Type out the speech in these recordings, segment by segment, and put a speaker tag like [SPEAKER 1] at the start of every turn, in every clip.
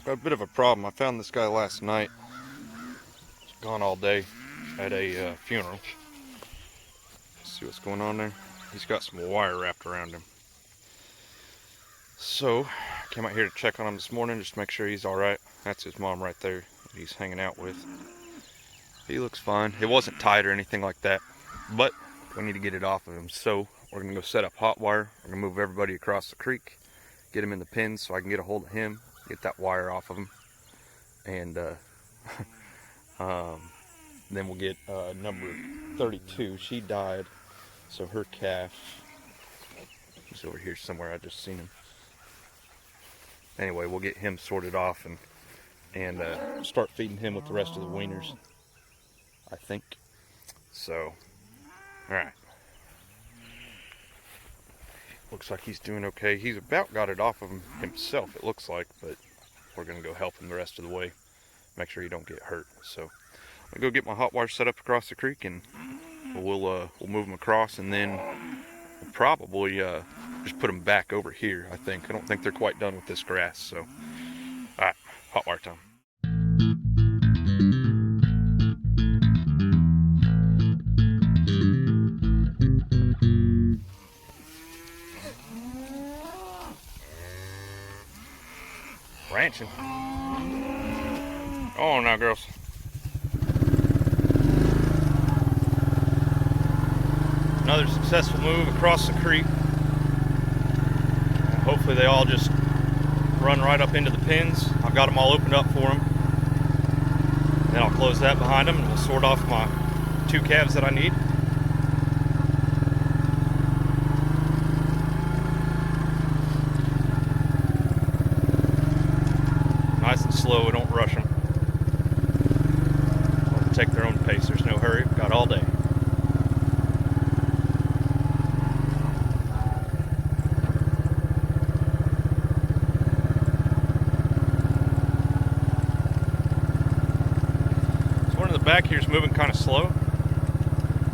[SPEAKER 1] Got a bit of a problem. I found this guy last night. He's gone all day at a funeral. Let's see what's going on there. He's got some wire wrapped around him. So, I came out here to check on him this morning just to make sure he's alright. That's his mom right there that he's hanging out with. He looks fine. It wasn't tied or anything like that, but we need to get it off of him. So, we're going to go set up hot wire. We're going to move everybody across the creek, get him in the pens so I can get a hold of him, get that wire off of him, and then we'll get number 32. She died, so her calf, he's over here somewhere. I just seen him. Anyway, we'll get him sorted off and start feeding him with the rest of the weaners, I think. So, alright. Looks like he's doing okay. He's about got it off of him himself, it looks like, but we're going to go help him the rest of the way. Make sure he don't get hurt. So, I'm going to go get my hot wire set up across the creek, and we'll move him across, and then we'll probably just put them back over here, I think. I don't think they're quite done with this grass, so. Alright, hot wire time. Ranching. Oh, now, girls. Another successful move across the creek. Hopefully they all just run right up into the pens. I've got them all opened up for them. Then I'll close that behind them and we'll sort off my 2 calves that I need. Nice and slow, we don't rush them. Let them take their own pace, there's no hurry, we've got all day. Back here is moving kind of slow.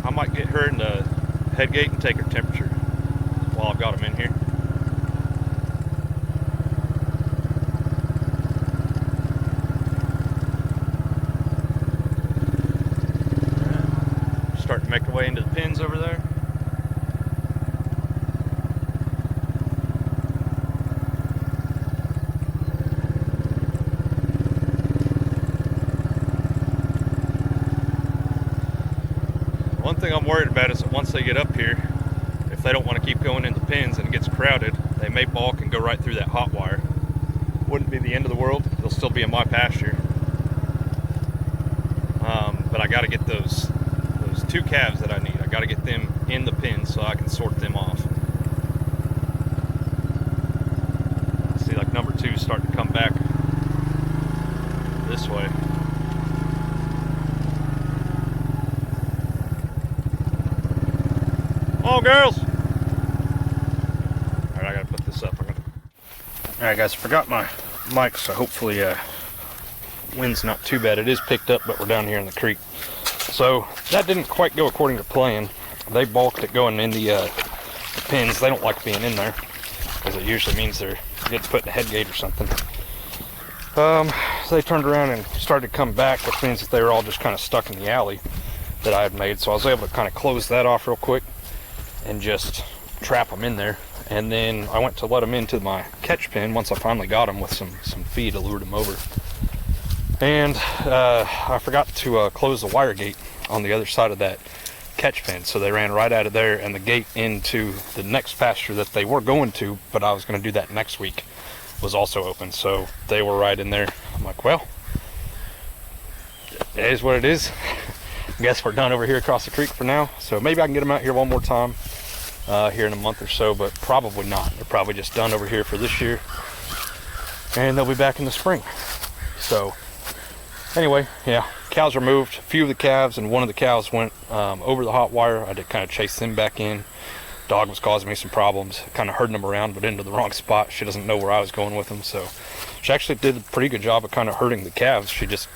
[SPEAKER 1] I might get her in the head gate and take her temperature while I've got them in here. Starting to make her way into the pens over there. One thing I'm worried about is that once they get up here, if they don't want to keep going in the pens and it gets crowded, they may balk and go right through that hot wire. Wouldn't be the end of the world. They'll still be in my pasture. But I got to get those 2 calves that I need. I got to get them in the pens so I can sort them off. See, like number 2 is starting to come back this way. Come on, girls! Alright, I gotta put this up. Alright guys, I forgot my mic, so hopefully wind's not too bad. It is picked up, but we're down here in the creek. So, that didn't quite go according to plan. They balked at going in the pens. They don't like being in there, because it usually means they're getting put in a head gate or something. So they turned around and started to come back, which means that they were all just kind of stuck in the alley that I had made. So I was able to kind of close that off real quick and just trap them in there. And then I went to let them into my catch pen once I finally got them with some feed to lure them over. And I forgot to close the wire gate on the other side of that catch pen, so they ran right out of there, and the gate into the next pasture that they were going to, but I was going to do that next week, was also open, so they were right in there. I'm like, well, it is what it is. I guess we're done over here across the creek for now, so maybe I can get them out here one more time here in a month or so, but probably not. They're probably just done over here for this year, and they'll be back in the spring. So anyway, yeah, cows are moved. A few of the calves and one of the cows went over the hot wire. I did kind of chase them back in. Dog was causing me some problems, kind of herding them around, but into the wrong spot. She doesn't know where I was going with them, so she actually did a pretty good job of kind of herding the calves. She just,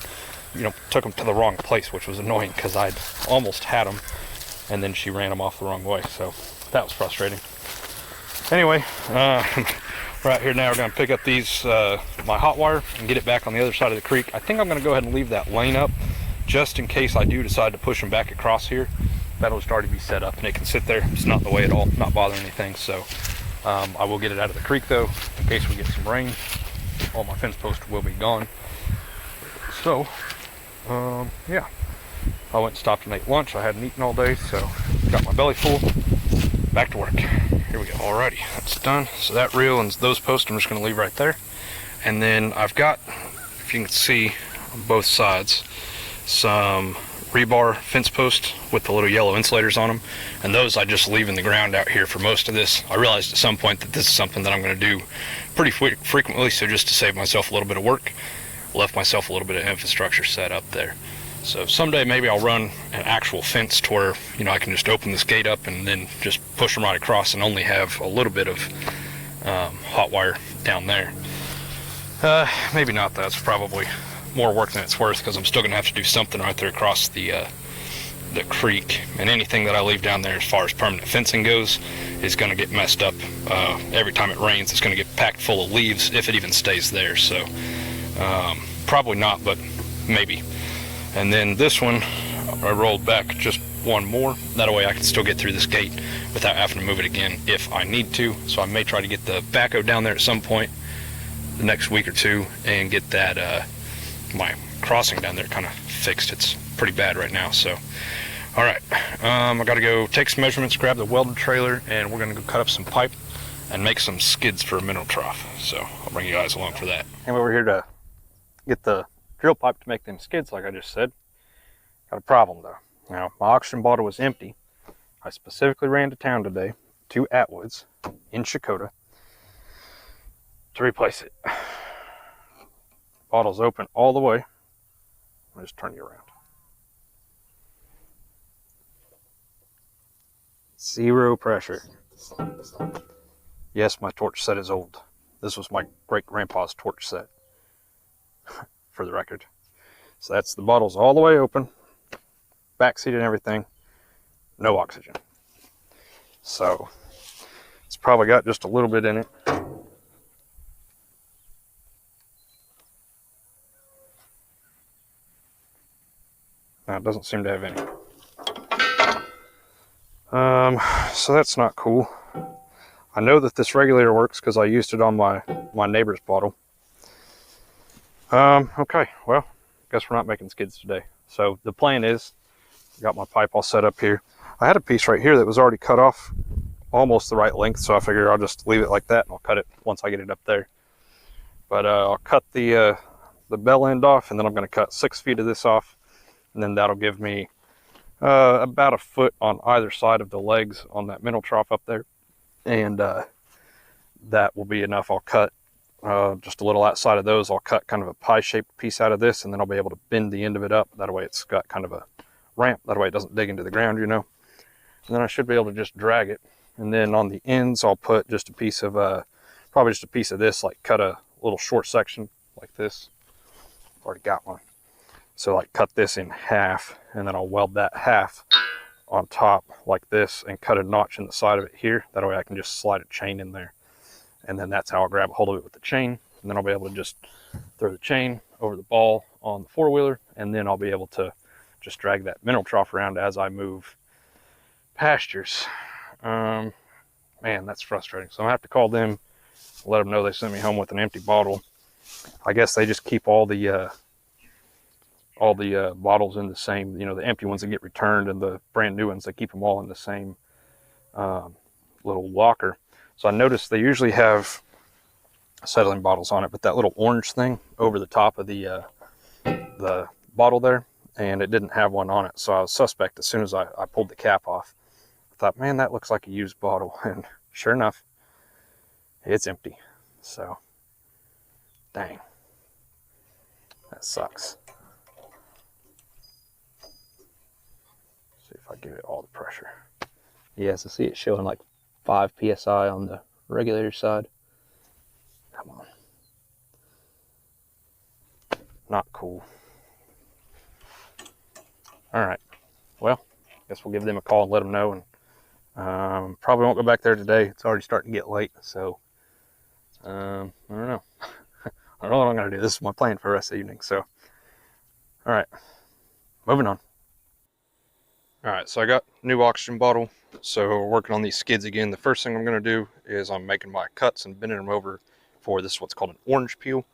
[SPEAKER 1] took them to the wrong place, which was annoying because I'd almost had them, and then she ran them off the wrong way, so that was frustrating. Anyway, Right here now, we're going to pick up these, my hot wire, and get it back on the other side of the creek. I think I'm going to go ahead and leave that lane up, just in case I do decide to push them back across here. That'll just already be set up, and it can sit there. It's not in the way at all, not bothering anything. So I will get it out of the creek, though, in case we get some rain. All my fence posts will be gone. So, yeah. I went and stopped and ate lunch. I hadn't eaten all day, so got my belly full. Back to work. Here we go. Alrighty, that's done. So that reel and those posts I'm just going to leave right there. And then I've got, if you can see on both sides, some rebar fence posts with the little yellow insulators on them. And those I just leave in the ground out here for most of this. I realized at some point that this is something that I'm going to do pretty frequently, so just to save myself a little bit of work, left myself a little bit of infrastructure set up there. So someday maybe I'll run an actual fence to where, you know, I can just open this gate up and then just push them right across and only have a little bit of hot wire down there. Maybe not. That's probably more work than it's worth, because I'm still going to have to do something right there across the creek. And anything that I leave down there as far as permanent fencing goes is going to get messed up. Every time it rains, it's going to get packed full of leaves if it even stays there. So probably not, but maybe. And then this one, I rolled back just one more. That way I can still get through this gate without having to move it again if I need to. So I may try to get the backhoe down there at some point the next week or two and get that my crossing down there kind of fixed. It's pretty bad right now. So, all right, I got to go take some measurements, grab the welded trailer, and we're going to go cut up some pipe and make some skids for a mineral trough. So I'll bring you guys along for that. And we're here to get the drill pipe to make them skids, like I just said. Got a problem though. Now, my oxygen bottle was empty. I specifically ran to town today, to Atwood's in Shakota, to replace it. Bottle's open all the way. I'll just turn you around. Zero pressure. Yes, my torch set is old. This was my great-grandpa's torch set, for the record. So that's the bottles all the way open, back seat and everything, no oxygen. So it's probably got just a little bit in it. Now it doesn't seem to have any. So that's not cool. I know that this regulator works because I used it on my neighbor's bottle. Okay, well, guess we're not making skids today. So the plan is, I got my pipe all set up here. I had a piece right here that was already cut off almost the right length, so I figured I'll just leave it like that and I'll cut it once I get it up there. But I'll cut the bell end off, and then I'm going to cut 6 feet of this off, and then that'll give me about a foot on either side of the legs on that mineral trough up there. And that will be enough. I'll cut just a little outside of those. I'll cut kind of a pie-shaped piece out of this, and then I'll be able to bend the end of it up. That way it's got kind of a ramp. That way it doesn't dig into the ground, you know. And then I should be able to just drag it. And then on the ends, I'll put just a piece of, probably just a piece of this, like cut a little short section like this. Already got one. So like cut this in half, and then I'll weld that half on top like this and cut a notch in the side of it here. That way I can just slide a chain in there. And then that's how I'll grab a hold of it with the chain. And then I'll be able to just throw the chain over the ball on the four-wheeler, and then I'll be able to just drag that mineral trough around as I move pastures. Man, that's frustrating. So I'm gonna have to call them, let them know they sent me home with an empty bottle. I guess they just keep all the bottles in the same, you know, the empty ones that get returned and the brand new ones, they keep them all in the same little locker. So I noticed they usually have acetylene bottles on it, but that little orange thing over the top of the bottle there, and it didn't have one on it. So I was suspect as soon as I pulled the cap off. I thought, man, that looks like a used bottle. And sure enough, it's empty. So, dang. That sucks. See if I give it all the pressure. Yes, I see it showing like 5 psi on the regulator side. Come on. Not cool. Alright. Well, guess we'll give them a call and let them know. And probably won't go back there today. It's already starting to get late. So I don't know. I don't know what I'm gonna do. This is my plan for the rest of the evening. So, all right, moving on. All right, so I got a new oxygen bottle. So we're working on these skids again. The first thing I'm gonna do is I'm making my cuts and bending them over for this, what's called an orange peel.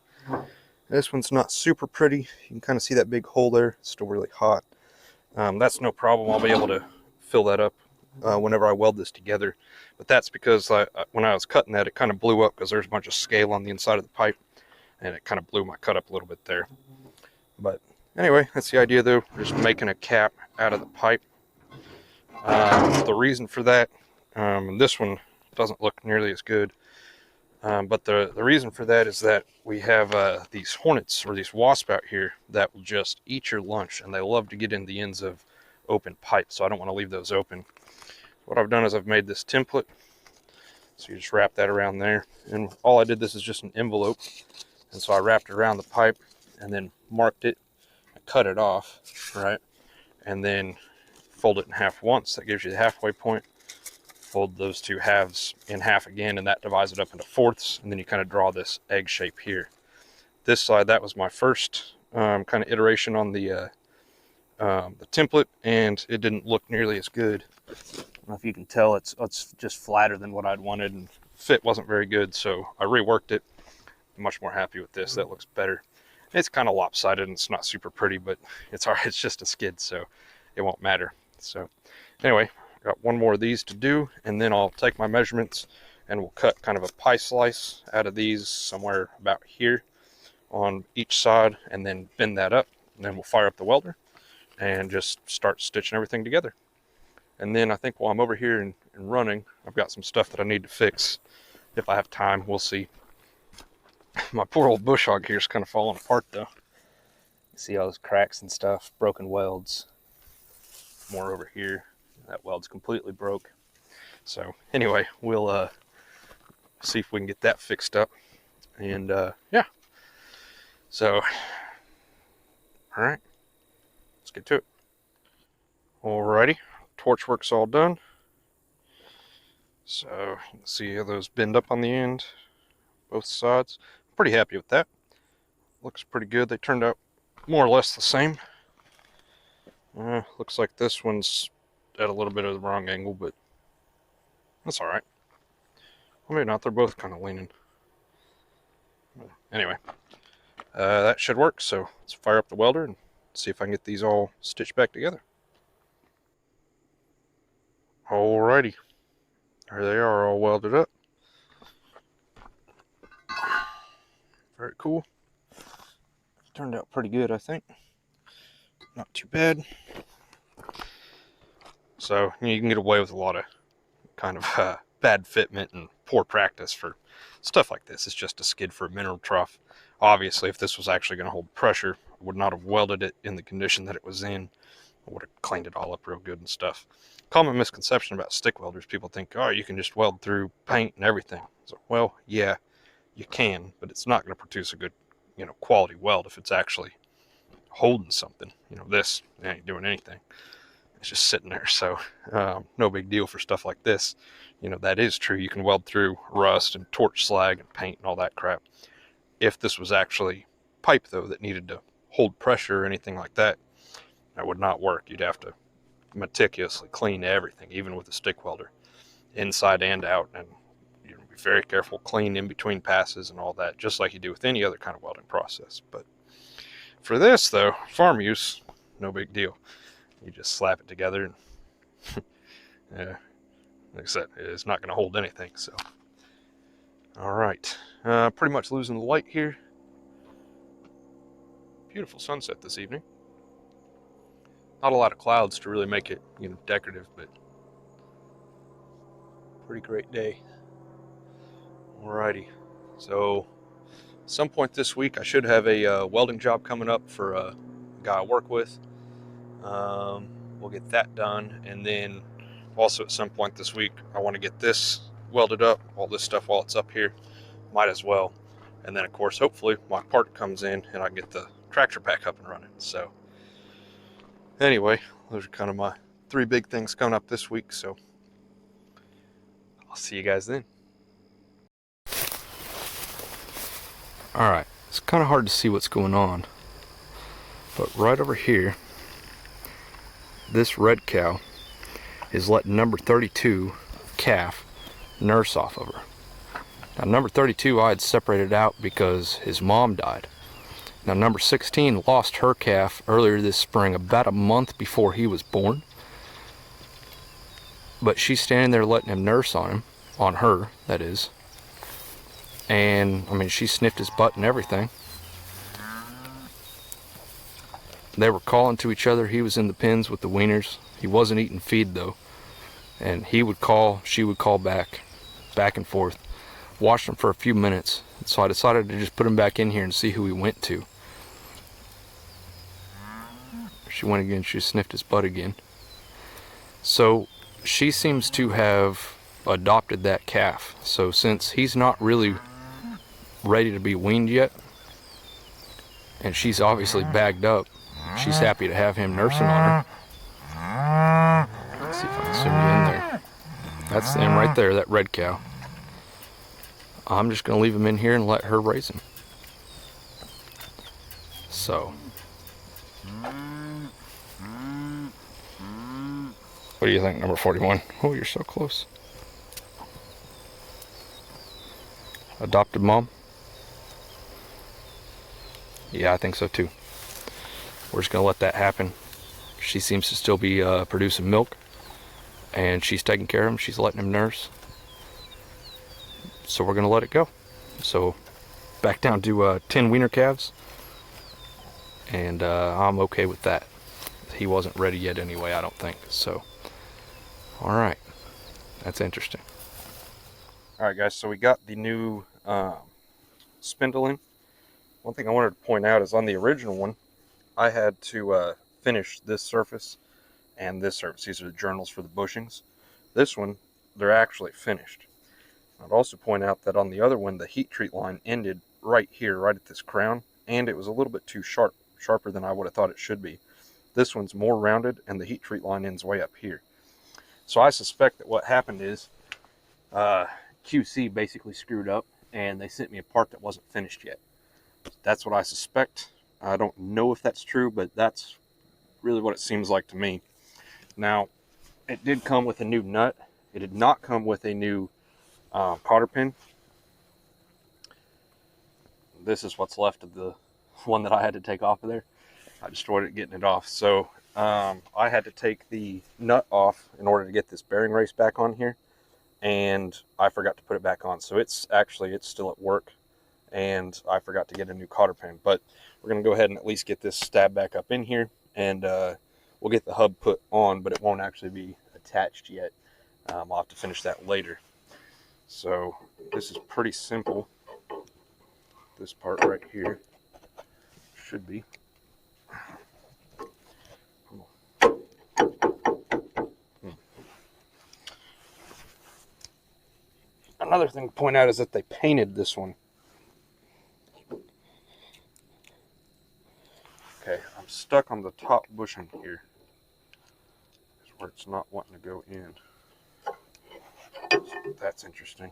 [SPEAKER 1] This one's not super pretty. You can kind of see that big hole there. It's still really hot. That's no problem. I'll be able to fill that up whenever I weld this together. But that's because when I was cutting that, it kind of blew up because there's a bunch of scale on the inside of the pipe, and it kind of blew my cut up a little bit there. But anyway, that's the idea though. We're just making a cap out of the pipe. The reason for that, this one doesn't look nearly as good. But the reason for that is that we have these hornets or these wasps out here that will just eat your lunch, and they love to get in the ends of open pipes, so I don't want to leave those open. What I've done is I've made this template, so you just wrap that around there, and all I did, this is just an envelope, and so I wrapped it around the pipe and then marked it, cut it off, right, and then fold it in half once. That gives you the halfway point. Fold those two halves in half again, and that divides it up into fourths, and then you kind of draw this egg shape here. This side, that was my first kind of iteration on the template, and it didn't look nearly as good. I don't know if you can tell, it's just flatter than what I'd wanted, and fit wasn't very good, so I reworked it. I'm much more happy with this. That looks better. It's kind of lopsided and it's not super pretty, but it's all right. It's just a skid, so it won't matter. So anyway, got one more of these to do, and then I'll take my measurements and we'll cut kind of a pie slice out of these somewhere about here on each side, and then bend that up, and then we'll fire up the welder and just start stitching everything together. And then I think while I'm over here and running, I've got some stuff that I need to fix. If I have time, we'll see. My poor old bush hog here is kind of falling apart though. You see all those cracks and stuff, broken welds. More over here. That weld's completely broke. So anyway, we'll see if we can get that fixed up. And yeah. So, all right, let's get to it. Alrighty, torch work's all done. So you can see how those bend up on the end, both sides. Pretty happy with that. Looks pretty good. They turned out more or less the same. Looks like this one's at a little bit of the wrong angle, but that's all right. Well, maybe not. They're both kind of leaning. Anyway, that should work. So let's fire up the welder and see if I can get these all stitched back together. Alrighty, there they are, all welded up. Very cool. Turned out pretty good, I think. Not too bad. So you can get away with a lot of kind of bad fitment and poor practice for stuff like this. It's just a skid for a mineral trough. Obviously, if this was actually going to hold pressure, I would not have welded it in the condition that it was in. I would have cleaned it all up real good and stuff. Common misconception about stick welders, people think, oh, you can just weld through paint and everything. So, well, yeah, you can, but it's not going to produce a good, quality weld if it's actually holding something. This ain't doing anything. It's just sitting there. So no big deal for stuff like this. That is true. You can weld through rust and torch slag and paint and all that crap. If this was actually pipe, though, that needed to hold pressure or anything like that, that would not work. You'd have to meticulously clean everything, even with a stick welder, inside and out, and be very careful, clean in between passes and all that, just like you do with any other kind of welding process. But for this, though, farm use, no big deal. You just slap it together, and yeah, like I said, it's not going to hold anything. So, all right, pretty much losing the light here. Beautiful sunset this evening. Not a lot of clouds to really make it, decorative, but pretty great day. Alrighty, so some point this week I should have a welding job coming up for a guy I work with. We'll get that done, and then also at some point this week I want to get this welded up, all this stuff while it's up here, might as well. And then of course hopefully my part comes in and I can get the tractor back up and running. So anyway, those are kind of my 3 big things coming up this week, so I'll see you guys then. Alright, it's kind of hard to see what's going on, but right over here, this red cow is letting number 32 calf nurse off of her. Now number 32 I had separated out because his mom died. Now number 16 lost her calf earlier this spring, about a month before he was born. But she's standing there letting him nurse on him, on her, that is. And, I mean, she sniffed his butt and everything. They were calling to each other. He was in the pens with the weaners. He wasn't eating feed, though. And he would call, she would call back and forth. Watched him for a few minutes. So I decided to just put him back in here and see who he went to. She went again. She sniffed his butt again. So she seems to have adopted that calf. So since he's not really ready to be weaned yet, and she's obviously bagged up, she's happy to have him nursing on her. Let's see if I can zoom you in there. That's him right there, that red cow. I'm just going to leave him in here and let her raise him. So, what do you think, number 41? Oh, you're so close. Adopted mom? Yeah, I think so too. We're just going to let that happen. She seems to still be producing milk, and she's taking care of him. She's letting him nurse. So we're going to let it go. So back down to 10 wiener calves, and I'm okay with that. He wasn't ready yet anyway, I don't think. So, all right, that's interesting. All right, guys, so we got the new spindle in. One thing I wanted to point out is on the original one, I had to finish this surface and this surface. These are the journals for the bushings. This one, they're actually finished. I'd also point out that on the other one, the heat treat line ended right here, right at this crown, and it was a little bit too sharp, sharper than I would have thought it should be. This one's more rounded, and the heat treat line ends way up here. So I suspect that what happened is QC basically screwed up, and they sent me a part that wasn't finished yet. That's what I suspect. I don't know if that's true, but that's really what it seems like to me. Now, it did come with a new nut. It did not come with a new cotter pin. This is what's left of the one that I had to take off of there. I destroyed it getting it off. So I had to take the nut off in order to get this bearing race back on here, and I forgot to put it back on. So it's still at work, and I forgot to get a new cotter pin. But we're going to go ahead and at least get this stab back up in here, and we'll get the hub put on, but it won't actually be attached yet. I'll have to finish that later. So this is pretty simple. This part right here should be. Another thing to point out is that they painted this one. Okay, I'm stuck on the top bushing here. That's where it's not wanting to go in. That's interesting.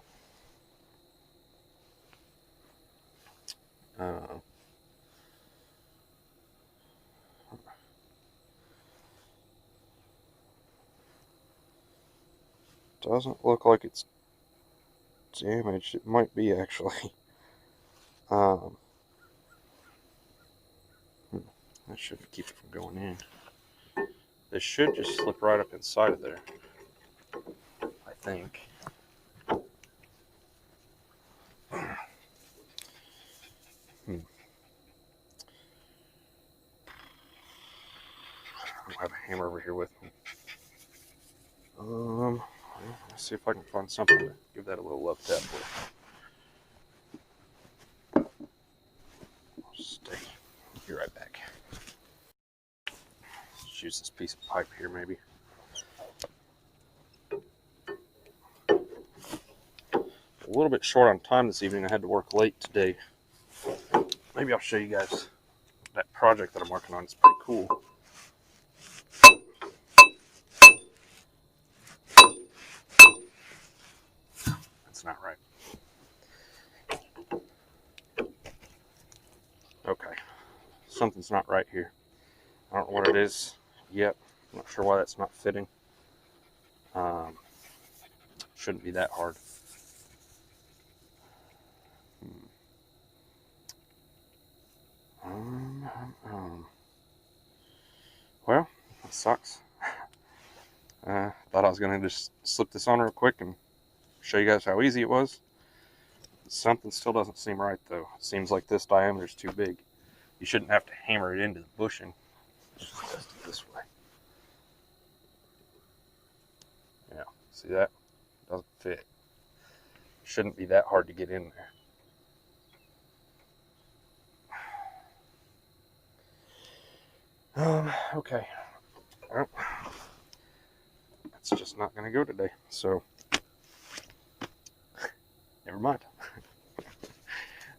[SPEAKER 1] Doesn't look like it's damaged. It might be actually. That should keep it from going in. This should just slip right up inside of there, I think. I have a hammer over here with me. Let's see if I can find something to give that a little love tap with. I'll stay. I'll be right back. Let's use this piece of pipe here, maybe. A little bit short on time this evening. I had to work late today. Maybe I'll show you guys that project that I'm working on. It's pretty cool. That's not right. something's not right here. I don't know what it is yet. I'm not sure why that's not fitting. Shouldn't be that hard. Well, that sucks. Thought I was gonna just slip this on real quick and show you guys how easy it was. Something still doesn't seem right though. It seems like this diameter is too big. You shouldn't have to hammer it into the bushing. Just test it this way. Yeah, see that? Doesn't fit. Shouldn't be that hard to get in there. Okay. Well, that's just not gonna go today, so never mind.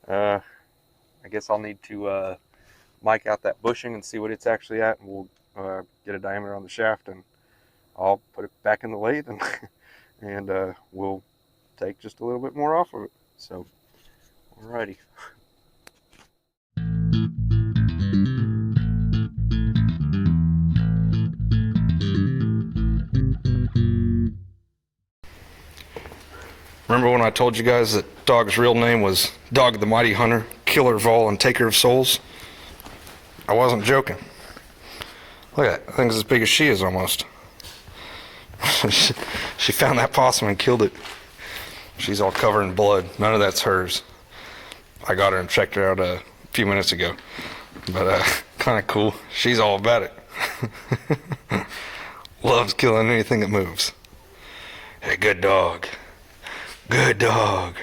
[SPEAKER 1] I guess I'll need to mic out that bushing and see what it's actually at, and we'll get a diameter on the shaft, and I'll put it back in the lathe, and we'll take just a little bit more off of it. So, alrighty. Remember when I told you guys that Dog's real name was Dog the Mighty Hunter, Killer of all and Taker of souls? I wasn't joking. Look at that, thing's as big as she is almost. She found that possum and killed it. She's all covered in blood. None of that's hers. I got her and checked her out a few minutes ago. But kind of cool. She's all about it. Loves killing anything that moves. Hey, good dog. Good dog.